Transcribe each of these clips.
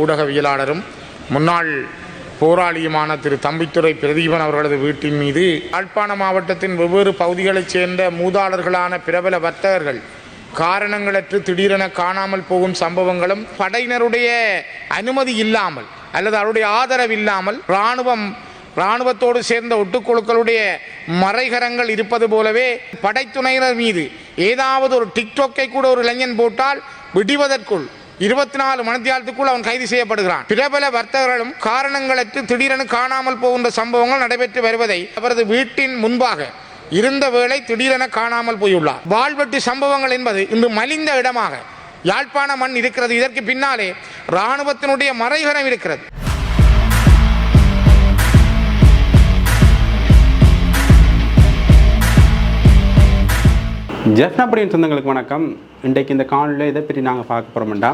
ஊடகவியலாளரும் முன்னாள் போராளியுமான திரு தம்பித்துரை பிரதீபன் அவர்களது வீட்டின் மீது யாழ்ப்பாண மாவட்டத்தின் வெவ்வேறு பகுதிகளைச் சேர்ந்த மூதாளர்களான பிரபல வர்த்தகர்கள் காரணங்களற்று திடீரென காணாமல் போகும் சம்பவங்களும் படையினருடைய அனுமதி இல்லாமல் அல்லது அவருடைய ஆதரவு இல்லாமல் இராணுவத்தோடு சேர்ந்த ஒட்டுக்குழுக்களுடைய மறைகரங்கள் இருப்பது போலவே படைத்துணையினர் மீது ஏதாவது ஒரு டிக்டாக்கை கூட ஒரு இளைஞன் போட்டால் விடுவதற்குள் 24 மணித்தியாலத்துக்குள் அவன் கைது செய்யப்படுகிறான். பிரபல வர்த்தகர்களும் காரணங்களற்று திடீரென காணாமல் போகின்ற சம்பவங்கள் நடைபெற்று வருவதை அவரது வீட்டின் முன்பாக இருந்த வேளை திடீரென காணாமல் போயுள்ளார். வாழ்வெட்டு சம்பவங்கள் என்பது இன்று மலிந்த இடமாக யாழ்ப்பாண மண் இருக்கிறது. இதற்கு பின்னாலே இராணுவத்தினுடைய மறைகரம் இருக்கிறது. ஜெஃப்னாபடியின் சொந்தங்களுக்கு வணக்கம். இன்றைக்கு இந்த காணொலியில் இதை பற்றி நாங்கள் பார்க்க போகிறோம்டா,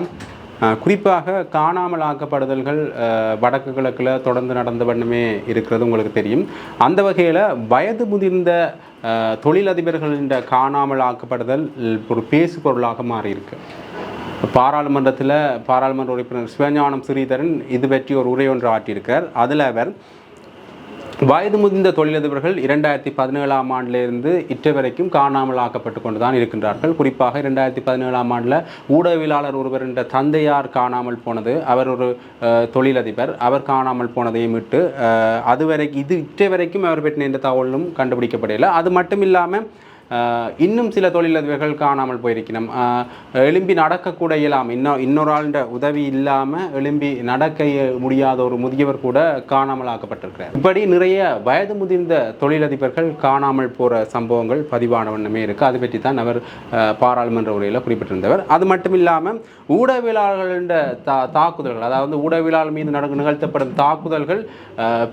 குறிப்பாக காணாமல் ஆக்கப்படுதல்கள் வடக்கு கிழக்கில் தொடர்ந்து நடந்த வண்ணமே இருக்கிறது உங்களுக்கு தெரியும். அந்த வகையில் வயது முதிர்ந்த தொழிலதிபர்களின் காணாமல் ஆக்கப்படுதல் ஒரு பேசு பொருளாக மாறியிருக்கு. பாராளுமன்ற உறுப்பினர் சிவஞானம் ஸ்ரீதரன் இது பற்றி ஒரு உரை ஒன்று ஆற்றியிருக்கிறார். அதில் அவர் வயது முதிர்ந்த தொழிலதிபர்கள் 2017ஆம் ஆண்டிலிருந்து இற்றை வரைக்கும் காணாமல் ஆக்கப்பட்டு கொண்டு தான் இருக்கின்றார்கள். குறிப்பாக 2017ஆம் ஆண்டில் ஊடகவியலாளர் ஒருவர் என்ற தந்தையார் காணாமல் போனது. அவர் ஒரு தொழிலதிபர், அவர் காணாமல் போனதையும் விட்டு இற்றை வரைக்கும் அவர் பற்றின எந்த தகவலும் கண்டுபிடிக்கப்படவில்லை. அது மட்டும் இல்லாமல் இன்னும் சில தொழிலதிபர்கள் காணாமல் போயிருக்கணும். எழும்பி நடக்கக்கூட இயலாமல் இன்னொரு ஆளுடைய உதவி இல்லாமல் எழும்பி நடக்க முடியாத ஒரு முதியவர் கூட காணாமல் ஆக்கப்பட்டிருக்கிறார். இப்படி நிறைய வயது முதிர்ந்த தொழிலதிபர்கள் காணாமல் போகிற சம்பவங்கள் பதிவான வண்ணமே இருக்குது. அது பற்றி தான் அவர் பாராளுமன்ற உரையில் குறிப்பிட்டிருந்தவர். அது மட்டும் இல்லாமல் ஊடகவியலாளர்களின் தாக்குதல்கள், அதாவது ஊடகவியலாளர் மீது நிகழ்த்தப்படும் தாக்குதல்கள்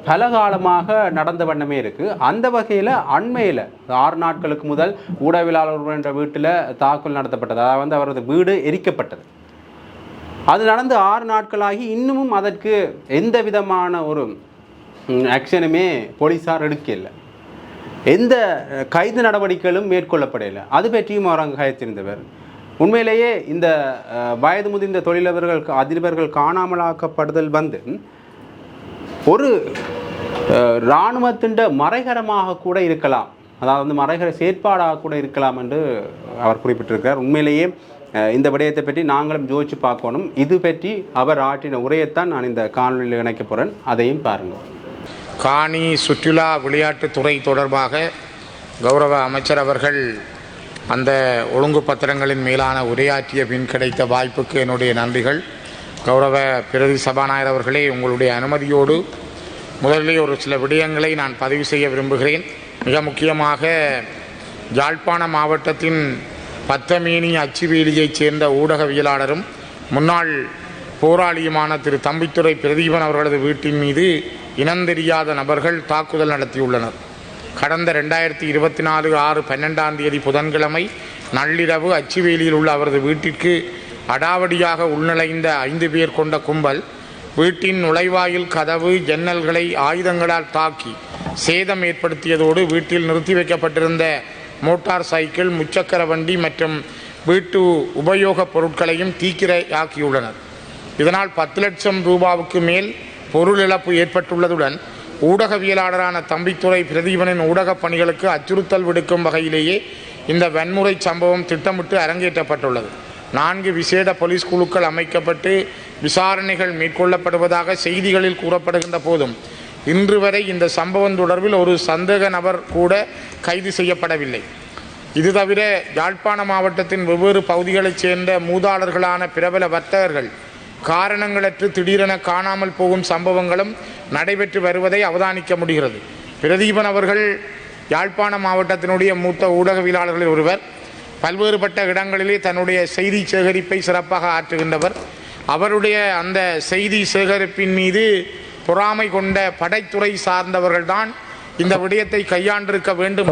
பல காலமாக நடந்த வண்ணமே இருக்குது. அந்த வகையில் அண்மையில் 6 நாட்களுக்கு முதல் ஊடகவியலாளர் என்ற வீட்டில் தாக்குதல் நடத்தப்பட்டது. அதாவது அவரது வீடு எரிக்கப்பட்டது. அது நடந்து 6 நாட்களாகி இன்னமும் அதற்கு எந்த விதமான ஒரு ஆக்ஷனுமே போலீஸார் எடுக்கல. எந்த கைது நடவடிக்கைகளும் மேற்கொள்ளப்படலை. அது பற்றியும் அவர் அங்கு கயத்திருந்தவர். உண்மையிலேயே இந்த வயது முதிர்ந்த அதிபர்கள் காணாமலாக்கப்படுதல் ஒரு இராணுவத்தின் மறைகரமாக கூட இருக்கலாம், அதாவது மறைகர செயற்பாடாக கூட இருக்கலாம் என்று அவர் குறிப்பிட்டிருக்கிறார். உண்மையிலேயே இந்த விடயத்தை பற்றி நாங்களும் யோசிச்சு பார்க்கணும். இது பற்றி அவர் ஆற்றின உரையைத்தான் நான் இந்த காணொலியில் இணைக்க போகிறேன். அதையும் பாருங்கள். காணி சுற்றுலா விளையாட்டுத்துறை தொடர்பாக கௌரவ அமைச்சர் அவர்கள் அந்த ஒழுங்கு பத்திரங்களின் மேலான உரையாற்றிய பின் கிடைத்த வாய்ப்புக்கு என்னுடைய நன்றிகள். கௌரவ பிரதி சபாநாயகர் அவர்களே, உங்களுடைய அனுமதியோடு முதலில் ஒரு சில விடயங்களை நான் பதிவு செய்ய விரும்புகிறேன். மிக முக்கியமாக யாழ்ப்பாண மாவட்டத்தின் பத்தமேனி அச்சுவேலியைச் சேர்ந்த ஊடகவியலாளரும் முன்னாள் போராளியுமான திரு தம்பித்துரை பிரதீபன் அவர்களது வீட்டின் மீது இனந்தெரியாத நபர்கள் தாக்குதல் நடத்தியுள்ளனர். கடந்த 2024 6/12 புதன்கிழமை நள்ளிரவு அச்சுவேலியில் உள்ள அவரது வீட்டிற்கு அடாவடியாக உள்நுழைந்த 5 பேர் கொண்ட கும்பல் வீட்டின் நுழைவாயில் கதவு ஜன்னல்களை ஆயுதங்களால் தாக்கி சேதம் ஏற்படுத்தியதோடு வீட்டில் நிறுத்தி வைக்கப்பட்டிருந்த மோட்டார் சைக்கிள், முச்சக்கர வண்டி மற்றும் வீட்டு உபயோகப் பொருட்களையும் தீக்கிரையாக்கியுள்ளனர். இதனால் 10 லட்சம் ரூபாவுக்கு மேல் பொருள் இழப்பு ஏற்பட்டுள்ளதுடன் ஊடகவியலாளரான தம்பித்துரை பிரதீபனின் ஊடகப் பணிகளுக்கு அச்சுறுத்தல் விடுக்கும் வகையிலேயே இந்த வன்முறை சம்பவம் திட்டமிட்டு அரங்கேற்றப்பட்டுள்ளது. 4 விசேட போலீஸ் குழுக்கள் அமைக்கப்பட்டு விசாரணைகள் மேற்கொள்ளப்படுவதாக செய்திகளில் கூறப்படுகின்ற போதும் இன்று வரை இந்த சம்பவம் தொடர்பில் ஒரு சந்தேக நபர் கூட கைது செய்யப்படவில்லை. இது தவிர யாழ்ப்பாண மாவட்டத்தின் வெவ்வேறு பகுதிகளைச் சேர்ந்த மூதாளர்களான பிரபல வர்த்தகர்கள் காரணங்களற்று திடீரென காணாமல் போகும் சம்பவங்களும் நடைபெற்று வருவதை அவதானிக்க முடிகிறது. பிரதீபன் அவர்கள் யாழ்ப்பாண மாவட்டத்தினுடைய மூத்த ஊடகவியலாளர்களில் ஒருவர். பல்வேறுபட்ட இடங்களிலே தன்னுடைய செய்தி சேகரிப்பை சிறப்பாக ஆற்றுகின்றவர். அவருடைய அந்த செய்தி சேகரிப்பின் மீது பொறாமை கொண்ட படைத்துறை சார்ந்தவர்கள்தான் இந்த விடயத்தை கையாண்டிருக்க வேண்டும்.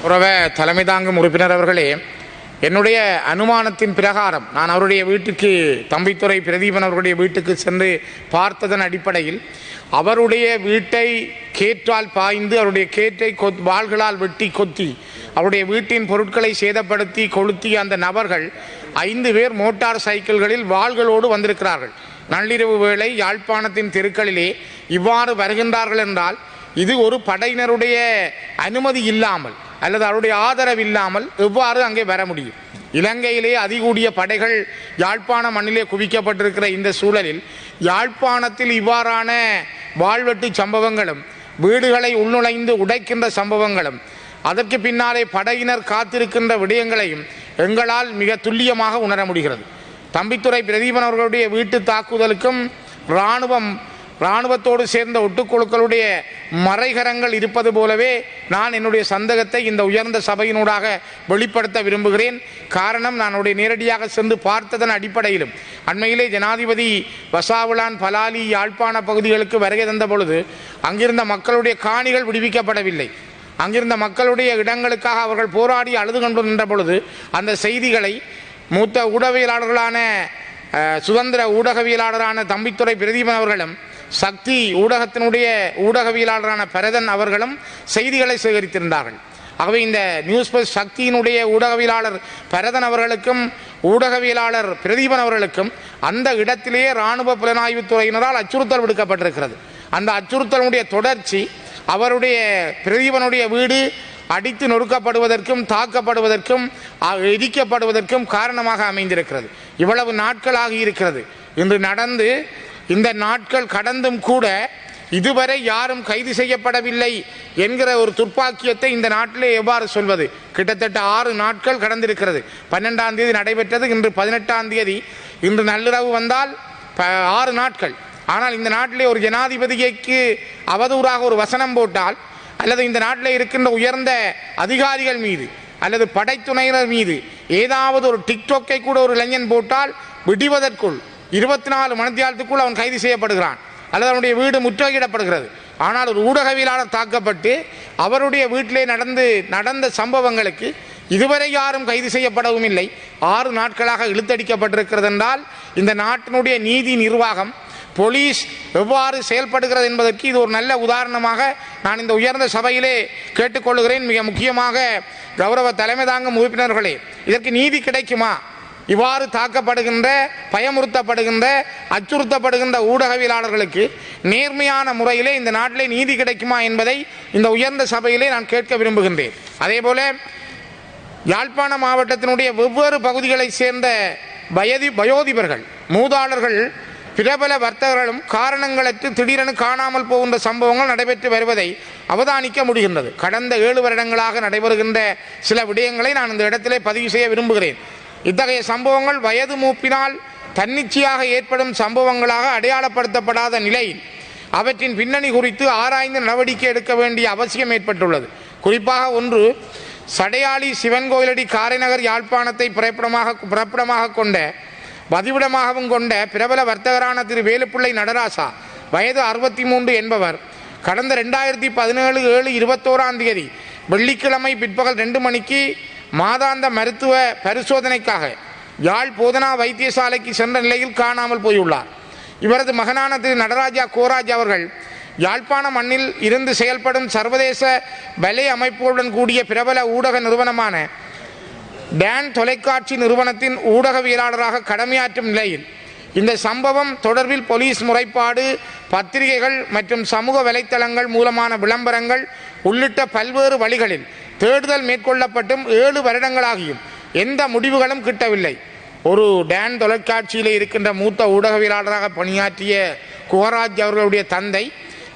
உறவ தலைமை தாங்கும் உறுப்பினர் அவர்களே, என்னுடைய அனுமானத்தின் பிரகாரம் நான் அவருடைய வீட்டுக்கு, தம்பித்துறை பிரதீபன் அவருடைய வீட்டுக்கு சென்று பார்த்ததன் அடிப்படையில் அவருடைய வீட்டை கேற்றால் பாய்ந்து அவருடைய கேற்றை வாள்களால் வெட்டி கொத்தி அவருடைய வீட்டின் பொருட்களை சேதப்படுத்தி கொளுத்திய அந்த நபர்கள் 5 பேர் மோட்டார் சைக்கிள்களில் வாள்களோடு வந்திருக்கிறார்கள். நள்ளிரவு வேளை யாழ்ப்பாணத்தின் தெருக்களிலே இவ்வாறு வருகின்றார்கள் என்றால் இது ஒரு படையினருடைய அனுமதி இல்லாமல் அல்லது அவருடைய ஆதரவு இல்லாமல் எவ்வாறு அங்கே வர முடியும்? இலங்கையிலே அதிகூடிய படைகள் யாழ்ப்பாண மண்ணிலே குவிக்கப்பட்டிருக்கிற இந்த சூழலில் யாழ்ப்பாணத்தில் இவ்வாறான வாழ்வெட்டு சம்பவங்களும் வீடுகளை உள்நுழைந்து உடைக்கின்ற சம்பவங்களும் அதற்கு பின்னாலே படையினர் காத்திருக்கின்ற விடயங்களையும் எங்களால் மிக துல்லியமாக உணர முடிகிறது. தம்பித்துறை பிரதீபன் அவர்களுடைய வீட்டு தாக்குதலுக்கும் இராணுவத்தோடு சேர்ந்த ஒட்டுக்குழுக்களுடைய மறைகரங்கள் இருப்பது போலவே நான் என்னுடைய சந்தேகத்தை இந்த உயர்ந்த சபையினூடாக வெளிப்படுத்த விரும்புகிறேன். காரணம், நான் நேரடியாக சென்று பார்த்ததன் அடிப்படையிலும் அண்மையிலே ஜனாதிபதி வசாவுலான் பலாலி யாழ்ப்பாண பகுதிகளுக்கு வருகை தந்த பொழுது அங்கிருந்த மக்களுடைய காணிகள் விடுவிக்கப்படவில்லை. அங்கிருந்த மக்களுடைய இடங்களுக்காக அவர்கள் போராடி அழுது கொண்டு நின்ற பொழுது அந்த செய்திகளை மூத்த ஊடகவியலாளர்களான சுதந்திர ஊடகவியலாளரான தம்பித்துறை பிரதீபன் அவர்களும் சக்தி ஊடகத்தினுடைய ஊடகவியலாளரான பரதன் அவர்களும் செய்திகளை சேகரித்திருந்தார்கள். ஆகவே இந்த நியூஸ் பஸ் சக்தியினுடைய ஊடகவியலாளர் பரதன் அவர்களுக்கும் ஊடகவியலாளர் பிரதீபன் அவர்களுக்கும் அந்த இடத்திலேயே இராணுவ புலனாய்வு துறையினரால் அச்சுறுத்தல் விடுக்கப்பட்டிருக்கிறது. அந்த அச்சுறுத்தலுடைய தொடர்ச்சி அவருடைய பிரதீபனுடைய வீடு அடித்து நொறுக்கப்படுவதற்கும் தாக்கப்படுவதற்கும் எரிக்கப்படுவதற்கும் காரணமாக அமைந்திருக்கிறது. இவ்வளவு நாட்களாகி இருக்கிறது. இன்று நடந்து இந்த நாட்கள் கடந்தும் கூட இதுவரை யாரும் கைது செய்யப்படவில்லை என்கிற ஒரு துர்ப்பாக்கியத்தை இந்த நாட்டிலே எவ்வாறு சொல்வது? கிட்டத்தட்ட 6 நாட்கள் கடந்திருக்கிறது. 12ஆம் தேதி நடைபெற்றது, இன்று 18ஆம் தேதி. இன்று நள்ளிரவு வந்தால் 6 நாட்கள். ஆனால் இந்த நாட்டிலே ஒரு ஜனாதிபதிக்கு அவதூறாக ஒரு வசனம் போட்டால் அல்லது இந்த நாட்டில் இருக்கின்ற உயர்ந்த அதிகாரிகள் மீது அல்லது படைத்துணையினர் மீது ஏதாவது ஒரு டிக்டாக்கை கூட ஒரு இளைஞன் போட்டால் விடுவதற்குள் 24 மணித்தியாலத்துக்குள் அவன் கைது செய்யப்படுகிறான் அல்லது அவனுடைய வீடு முற்றுகையிடப்படுகிறது. ஆனால் ஒரு ஊடகவியலாளர் தாக்கப்பட்டு அவருடைய வீட்டிலே நடந்த சம்பவங்களுக்கு இதுவரை யாரும் கைது செய்யப்படவும் இல்லை. 6 நாட்களாக இழுத்தடிக்கப்பட்டிருக்கிறது என்றால் இந்த நாட்டினுடைய நீதி நிர்வாகம், போலீஸ் எவ்வாறு செயல்படுகிறது என்பதற்கு இது ஒரு நல்ல உதாரணமாக நான் இந்த உயர்ந்த சபையிலே கேட்டுக்கொள்கிறேன். மிக முக்கியமாக கௌரவ தலைமை தாங்கும் உறுப்பினர்களே, இதற்கு நீதி கிடைக்குமா? இவ்வாறு தாக்கப்படுகின்ற, பயமுறுத்தப்படுகின்ற, அச்சுறுத்தப்படுகின்ற ஊடகவியலாளர்களுக்கு நேர்மையான முறையிலே இந்த நாட்டிலே நீதி கிடைக்குமா என்பதை இந்த உயர்ந்த சபையிலே நான் கேட்க விரும்புகின்றேன். அதேபோல யாழ்ப்பாண மாவட்டத்தினுடைய வெவ்வேறு பகுதிகளை சேர்ந்த வயோதிபர்கள், மூதாளர்கள், பிரபல வர்த்தகர்களும் காரணங்களற்று திடீரென காணாமல் போகின்ற சம்பவங்கள் நடைபெற்று வருவதை அவதானிக்க முடிகின்றது. கடந்த 7 வருடங்களாக நடைபெறுகின்ற சில விடயங்களை நான் இந்த இடத்திலே பதிவு செய்ய விரும்புகிறேன். இத்தகைய சம்பவங்கள் வயது மூப்பினால் தன்னிச்சையாக ஏற்படும் சம்பவங்களாக அடையாளப்படுத்தப்படாத நிலையில் அவற்றின் பின்னணி குறித்து ஆராய்ந்து நடவடிக்கை எடுக்க வேண்டிய அவசியம் ஏற்பட்டுள்ளது. குறிப்பாக ஒன்று, சடையாளி சிவன் கோயிலடி காரைநகர் யாழ்ப்பாணத்தை பிறப்பிடமாக கொண்ட வதிவிடமாகவும் கொண்ட பிரபல வர்த்தகரான திரு வேலுப்பிள்ளை நடராசா வயது 63 என்பவர் கடந்த 2017/7/21 தேதி வெள்ளிக்கிழமை பிற்பகல் 2 மணிக்கு மாதாந்த மருத்துவ பரிசோதனைக்காக யாழ் போதனா வைத்தியசாலைக்கு சென்ற நிலையில் காணாமல் போயுள்ளார். இவரது மகனான திரு நடராஜா கோராஜ் அவர்கள் யாழ்ப்பாண மண்ணில் இருந்து செயல்படும் சர்வதேச வலை அமைப்புடன் கூடிய பிரபல ஊடக நிறுவனமான டான் தொலைக்காட்சி நிறுவனத்தின் ஊடகவியலாளராக கடமையாற்றும் நிலையில் இந்த சம்பவம் தொடர்பில் போலீஸ் முறைப்பாடு, பத்திரிகைகள் மற்றும் சமூக வலைத்தளங்கள் மூலமான விளம்பரங்கள் உள்ளிட்ட பல்வேறு வழிகளில் தேடுதல் மேற்கொள்ளப்பட்டும் 7 வருடங்களாகியும் எந்த முடிவுகளும் கிட்டவில்லை. ஒரு டான் தொலைக்காட்சியில் இருக்கின்ற மூத்த ஊடகவியலாளராக பணியாற்றிய கோராஜ் அவர்களுடைய தந்தை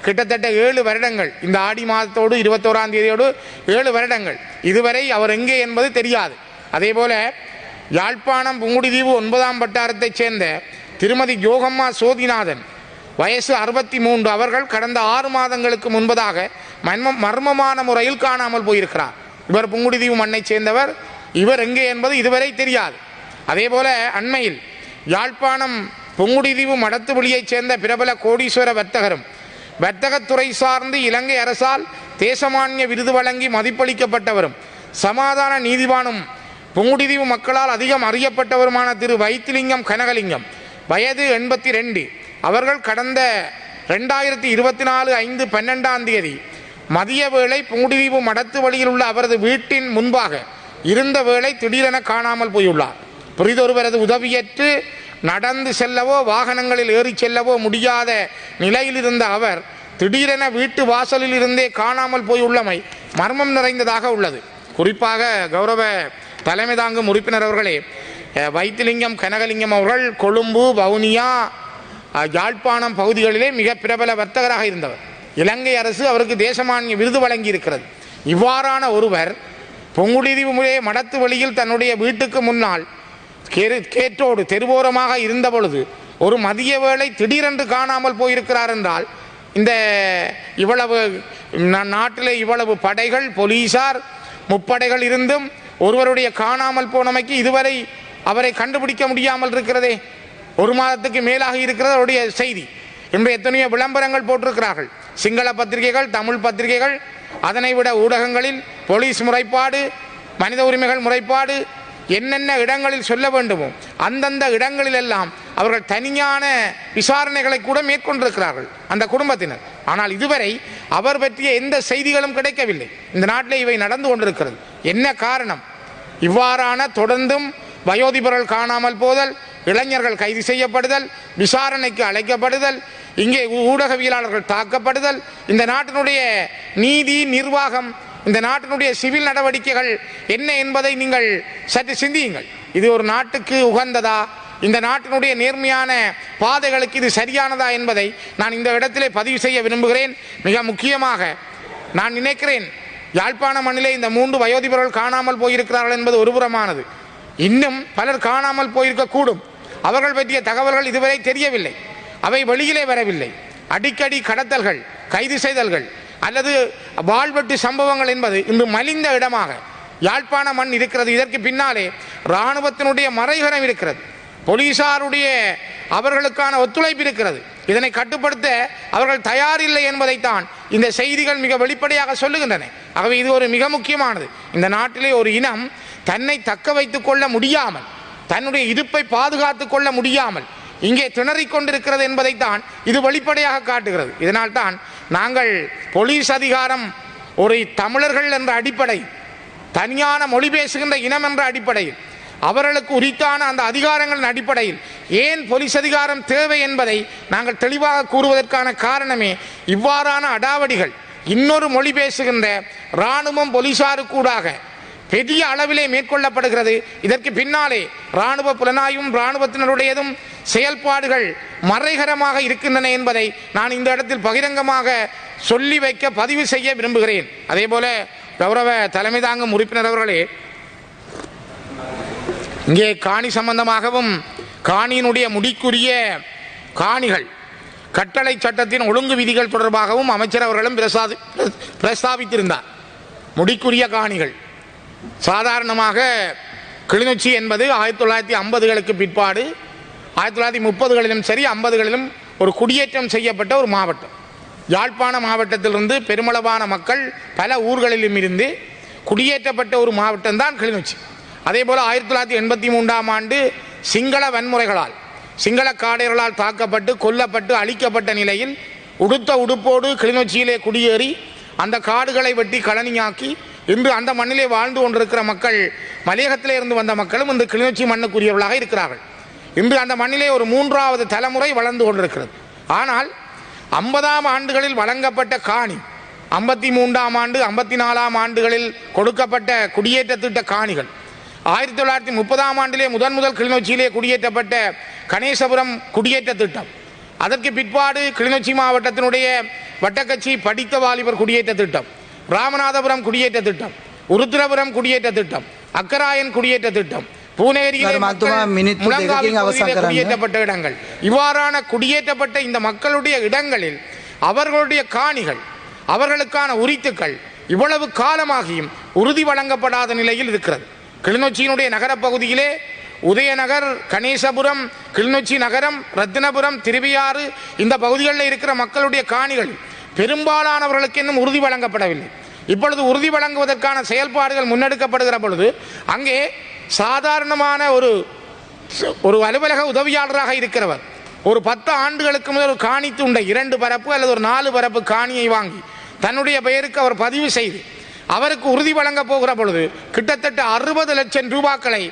கிட்டத்தட்ட 7 வருடங்கள், இந்த ஆடி மாதத்தோடு 21ஆம் தேதியோடு 7 வருடங்கள், இதுவரை அவர் எங்கே என்பது தெரியாது. அதேபோல யாழ்ப்பாணம் புங்குடுதீவு 9ஆம் வட்டாரத்தைச் சேர்ந்த திருமதி யோகம்மா சோதிநாதன் வயசு 63 அவர்கள் கடந்த 6 மாதங்களுக்கு முன்பதாக மர்மமான முறையில் காணாமல் போயிருக்கிறார். இவர் புங்குடுதீவு மண்ணைச் சேர்ந்தவர். இவர் எங்கே என்பது இதுவரை தெரியாது. அதேபோல அண்மையில் யாழ்ப்பாணம் புங்குடுதீவு மடத்துவெளியைச் சேர்ந்த பிரபல கோடீஸ்வர வர்த்தகரும் வர்த்தகத்துறை சார்ந்து இலங்கை அரசால் தேசமானிய விருது வழங்கி மதிப்பளிக்கப்பட்டவரும் சமாதான நீதிவானும் புங்குடுதீவு மக்களால் அதிகம் அறியப்பட்டவருமான திரு வைத்திலிங்கம் கனகலிங்கம், வயது 82. அவர்கள் கடந்த 2024 5/12 மதிய வேளை புங்குடுதீவு மடத்து வழியில் உள்ள அவரது வீட்டின் முன்பாக இருந்த வேளை திடீரென காணாமல் போயுள்ளார். புரிதொருவரது உதவியற்று நடந்து செல்லவோ வாகனங்களில் ஏறி செல்லவோ முடியாத நிலையில் இருந்த அவர் திடீரென வீட்டு வாசலில் இருந்தே காணாமல் போயுள்ளமை மர்மம் நிறைந்ததாக உள்ளது. குறிப்பாக கௌரவ தலைமை தாங்கும் உறுப்பினர் அவர்களே, வைத்திலிங்கம் கனகலிங்கம் அவர்கள் கொழும்பு, வவுனியா, யாழ்ப்பாணம் பகுதிகளிலே மிக பிரபல வர்த்தகராக இருந்தவர். இலங்கை அரசு அவருக்கு தேசமானிய விருது வழங்கி இருக்கிறது. இவ்வாறான ஒருவர் புங்குடுதீவு மடத்து வழியில் தன்னுடைய வீட்டுக்கு முன்னால் கேற்றோடு தெருவோரமாக இருந்த பொழுது ஒரு மதிய வேளை திடீரென்று காணாமல் போயிருக்கிறார் என்றால், இந்த இவ்வளவு நாட்டிலே இவ்வளவு படைகள், போலீசார், முப்படைகள் இருந்தும் ஒருவருடைய காணாமல் போனமைக்கு இதுவரை அவரை கண்டுபிடிக்க முடியாமல் இருக்கிறதே. ஒரு மாதத்துக்கு மேலாக இருக்கிறது அவருடைய செய்தி. இன்று எத்தனையோ விளம்பரங்கள் போட்டிருக்கிறார்கள். சிங்கள பத்திரிகைகள், தமிழ் பத்திரிகைகள், அதனை விட ஊடகங்களில் போலீஸ் முறைப்பாடு, மனித உரிமைகள் முறைப்பாடு, என்னென்ன இடங்களில் சொல்ல வேண்டுமோ அந்தந்த இடங்களிலெல்லாம் அவர்கள் தனியான விசாரணைகளை கூட மேற்கொண்டிருக்கிறார்கள் அந்த குடும்பத்தினர். ஆனால் இதுவரை அவர் பற்றிய எந்த செய்திகளும் கிடைக்கவில்லை. இந்த நாட்டில் இவை நடந்து கொண்டிருக்கிறது. என்ன காரணம்? இவ்வாறான தொடர்ந்தும் வயோதிபர்கள் காணாமல் போதல், இளைஞர்கள் கைது செய்யப்படுதல், விசாரணைக்கு அழைக்கப்படுதல், இங்கே ஊடகவியலாளர்கள் தாக்கப்படுதல், இந்த நாட்டினுடைய நீதி நிர்வாகம், இந்த நாட்டினுடைய சிவில் நடவடிக்கைகள் என்ன என்பதை நீங்கள் சற்று சிந்தியுங்கள். இது ஒரு நாட்டுக்கு உகந்ததா? இந்த நாட்டினுடைய நேர்மையான பாதைகளுக்கு இது சரியானதா என்பதை நான் இந்த இடத்திலே பதிவு செய்ய விரும்புகிறேன். மிக முக்கியமாக நான் நினைக்கிறேன், யாழ்ப்பாண மண்ணிலே இந்த 3 வயோதிபர்கள் காணாமல் போயிருக்கிறார்கள் என்பது ஒருபுறமானது. இன்னும் பலர் காணாமல் போயிருக்கக்கூடும். அவர்கள் பற்றிய தகவல்கள் இதுவரை தெரியவில்லை. அவை வெளியிலே வரவில்லை. அடிக்கடி கடத்தல்கள், கைது செய்தல்கள் அல்லது வாழ்வெட்டு சம்பவங்கள் என்பது இன்று மலிந்த இடமாக யாழ்ப்பாண மண் இருக்கிறது. இதற்கு பின்னாலே இராணுவத்தினுடைய மறைகரம் இருக்கிறது. போலீசாருடைய அவர்களுக்கான ஒத்துழைப்பு இருக்கிறது. இதனை கட்டுப்படுத்த அவர்கள் தயாரில்லை என்பதைத்தான் இந்த செய்திகள் மிக வெளிப்படையாக சொல்லுகின்றன. ஆகவே இது ஒரு மிக முக்கியமானது. இந்த நாட்டிலே ஒரு இனம் தன்னை தக்க வைத்துக் கொள்ள முடியாமல், தன்னுடைய இருப்பை பாதுகாத்துக் கொள்ள முடியாமல் இங்கே திணறிக் கொண்டிருக்கிறது என்பதைத்தான் இது வெளிப்படையாக காட்டுகிறது. இதனால் தான் நாங்கள் போலீஸ் அதிகாரம் ஒரு தமிழர்கள் என்ற அடிப்படை, தனியான மொழி பேசுகின்ற இனம் என்ற அடிப்படையில், அவர்களுக்கு உரித்தான அந்த அதிகாரங்களின் அடிப்படையில் ஏன் போலீஸ் அதிகாரம் தேவை என்பதை நாங்கள் தெளிவாக கூறுவதற்கான காரணமே இவ்வாறான அடாவடிகள் இன்னொரு மொழி பேசுகின்ற இராணுவம் போலீசாருக்கூடாக பெரிய அளவிலே மேற்கொள்ளப்படுகிறது. இதற்கு பின்னாலே இராணுவ புலனாயும் இராணுவத்தினருடையதும் செயல்பாடுகள் மறைகரமாக இருக்கின்றன என்பதை நான் இந்த இடத்தில் பகிரங்கமாக சொல்லி வைக்க பதிவு செய்ய விரும்புகிறேன். அதே போல கௌரவ தலைமை தாங்கும் உறுப்பினர் அவர்களே, இங்கே காணி சம்பந்தமாகவும் காணியினுடைய முடிக்குரிய காணிகள் கட்டளை சட்டத்தின் ஒழுங்கு விதிகள் தொடர்பாகவும் அமைச்சர் அவர்களும் பிரஸ்தாபித்திருந்தார். முடிக்குரிய காணிகள் சாதாரணமாக கிளிநொச்சி என்பது 1950களுக்கு பிற்பாடு 1930களிலும் சரி 50களிலும் ஒரு குடியேற்றம் செய்யப்பட்ட ஒரு மாவட்டம். யாழ்ப்பாண மாவட்டத்திலிருந்து பெருமளவான மக்கள் பல ஊர்களிலும் இருந்து குடியேற்றப்பட்ட ஒரு மாவட்டம்தான் கிளிநொச்சி. அதே போல் 1983ஆம் ஆண்டு சிங்கள வன்முறைகளால், சிங்கள காடையர்களால் தாக்கப்பட்டு கொல்லப்பட்டு அழிக்கப்பட்ட நிலையில் உடுத்த உடுப்போடு கிளிநொச்சியிலே குடியேறி அந்த காடுகளை வெட்டி களனியாக்கி இன்று அந்த மண்ணிலே வாழ்ந்து கொண்டிருக்கிற மக்கள், மலையகத்திலே இருந்து வந்த மக்களும் இன்று கிளிநொச்சி மண்ணுக்குரியவர்களாக இருக்கிறார்கள். இன்று அந்த மண்ணிலே ஒரு 3வது தலைமுறை வளர்ந்து கொண்டிருக்கிறது. ஆனால் 50ஆம் ஆண்டுகளில் வழங்கப்பட்ட காணி, 53ஆம் ஆண்டு 54ஆம் ஆண்டுகளில் கொடுக்கப்பட்ட குடியேற்ற திட்ட காணிகள், 1930ஆம் ஆண்டிலே முதல் கிளிநொச்சியிலே குடியேற்றப்பட்ட கணேசபுரம் குடியேற்ற திட்டம், அதற்கு பிற்பாடு கிளிநொச்சி மாவட்டத்தினுடைய வட்டக்கச்சி படித்த வாலிபர் குடியேற்ற திட்டம், ராமநாதபுரம் குடியேற்ற திட்டம், உருத்திரபுரம் குடியேற்ற திட்டம், அக்கராயன் குடியேற்ற திட்டம், பூனேரியிலே குடியேற்றப்பட்ட இடங்கள், இவ்வாறான குடியேற்றப்பட்ட இந்த மக்களுடைய இடங்களில் அவர்களுடைய காணிகள், அவர்களுக்கான உரித்துக்கள் இவ்வளவு காலமாகியும் உறுதி வழங்கப்படாத நிலையில் இருக்கிறது. கிளிநொச்சியினுடைய நகரப்பகுதியிலே உதயநகர், கணேசபுரம், கிளிநொச்சி நகரம், ரத்தினபுரம், திருவியாறு இந்த பகுதிகளில் இருக்கிற மக்களுடைய காணிகள் பெரும்பாலானவர்களுக்கு இன்னும் உறுதி வழங்கப்படவில்லை. இப்பொழுது உறுதி வழங்குவதற்கான செயல்பாடுகள் முன்னெடுக்கப்படுகிற பொழுது அங்கே சாதாரணமான ஒரு அலுவலக உதவியாளராக இருக்கிறவர் ஒரு 10 ஆண்டுகளுக்கு முதல் ஒரு காணி துண்டை 2 பரப்பு அல்லது ஒரு 4 பரப்பு காணியை வாங்கி தன்னுடைய பெயருக்கு அவர் பதிவு செய்து அவருக்கு உறுதி வழங்க போகிற பொழுது கிட்டத்தட்ட 60 லட்சம் ரூபாய்களை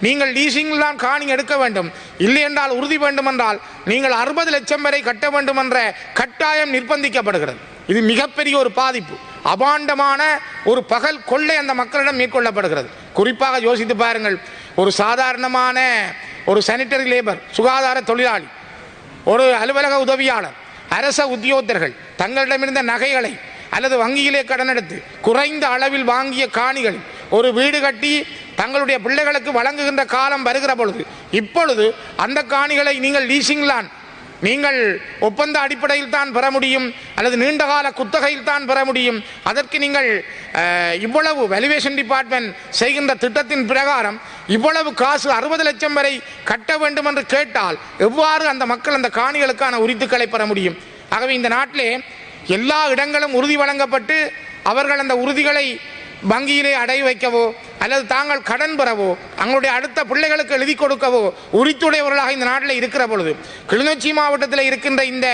நீங்கள் லீசிங்கில் தான் காணி எடுக்க வேண்டும், இல்லை என்றால் உறுதி வேண்டும் என்றால் நீங்கள் 60 லட்சம் வரை கட்ட வேண்டும் என்ற கட்டாயம் நிர்பந்திக்கப்படுகிறது. இது மிகப்பெரிய ஒரு பாதிப்பு, அபாண்டமான ஒரு பகல் கொள்ளை அந்த மக்களிடம் மேற்கொள்ளப்படுகிறது. குறிப்பாக யோசித்து பாருங்கள், ஒரு சாதாரணமான ஒரு சானிட்டரி லேபர் சுகாதார தொழிலாளி, ஒரு அலுவலக உதவியாளர், அரச உத்தியோகத்தர்கள் தங்களிடமிருந்த நகைகளை அல்லது வங்கியிலே கடன் எடுத்து குறைந்த அளவில் வாங்கிய காணிகள் ஒரு வீடு கட்டி தங்களுடைய பிள்ளைகளுக்கு வழங்குகின்ற காலம் வருகிற பொழுது இப்பொழுது அந்த காணிகளை நீங்கள் லீசிங்லான் நீங்கள் ஒப்பந்த அடிப்படையில் தான் பெற முடியும் அல்லது நீண்டகால குத்தகையில் தான் பெற முடியும். அதற்கு நீங்கள் இவ்வளவு வேல்யூவேஷன் டிபார்ட்மெண்ட் செய்கின்ற திட்டத்தின் பிரகாரம் இவ்வளவு காசு 60 லட்சம் வரை கட்ட வேண்டும் என்று கேட்டால் எவ்வாறு அந்த மக்கள் அந்த காணிகளுக்கான உரித்துக்களை பெற முடியும்? ஆகவே இந்த நாட்டிலே எல்லா இடங்களும் உறுதி வழங்கப்பட்டு அவர்கள் அந்த உறுதிகளை வங்கியிலே அடை வைக்கவோ அல்லது தாங்கள் கடன் பெறவோ அவங்களுடைய அடுத்த பிள்ளைகளுக்கு எழுதி கொடுக்கவோ உரித்துடையவர்களாக இந்த நாட்டில் இருக்கிற பொழுது கிளிநொச்சி மாவட்டத்தில் இருக்கின்ற இந்த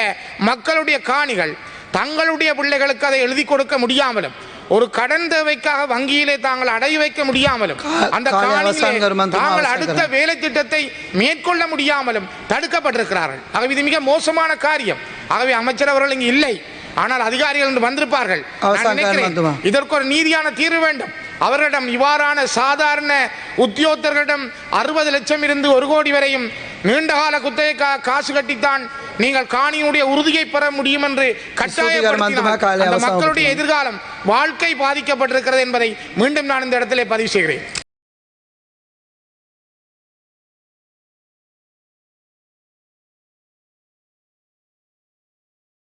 மக்களுடைய காணிகள் தங்களுடைய பிள்ளைகளுக்கு அதை எழுதி கொடுக்க முடியாமலும் ஒரு கடன் தேவைக்காக வங்கியிலே தாங்கள் அடை வைக்க முடியாமலும் அந்த காணியிலே தாங்கள் அடுத்த வேலை திட்டத்தை மேற்கொள்ள முடியாமலும் தடுக்கப்பட்டிருக்கிறார்கள். ஆகவே இது மிக மோசமான காரியம். ஆகவே அமைச்சர் அவர்கள் இங்கு இல்லை, ஆனால் அதிகாரிகள் என்று வந்திருப்பார்கள். இதற்கு ஒரு நீதியான தீர்வு வேண்டும். அவர்களிடம் இவ்வாறான சாதாரண உத்தியோகத்தர்களிடம் 60 லட்சம் இருந்து 1 கோடி வரையும் நீண்டகால குத்தகை காசு கட்டித்தான் நீங்கள் காணியினுடைய உறுதியை பெற முடியும் என்று கட்டாயப்படுத்தினால் அந்த மக்களுடைய எதிர்காலம் வாழ்க்கை பாதிக்கப்பட்டிருக்கிறது என்பதை மீண்டும் நான் இந்த இடத்திலே பதிவு செய்கிறேன்.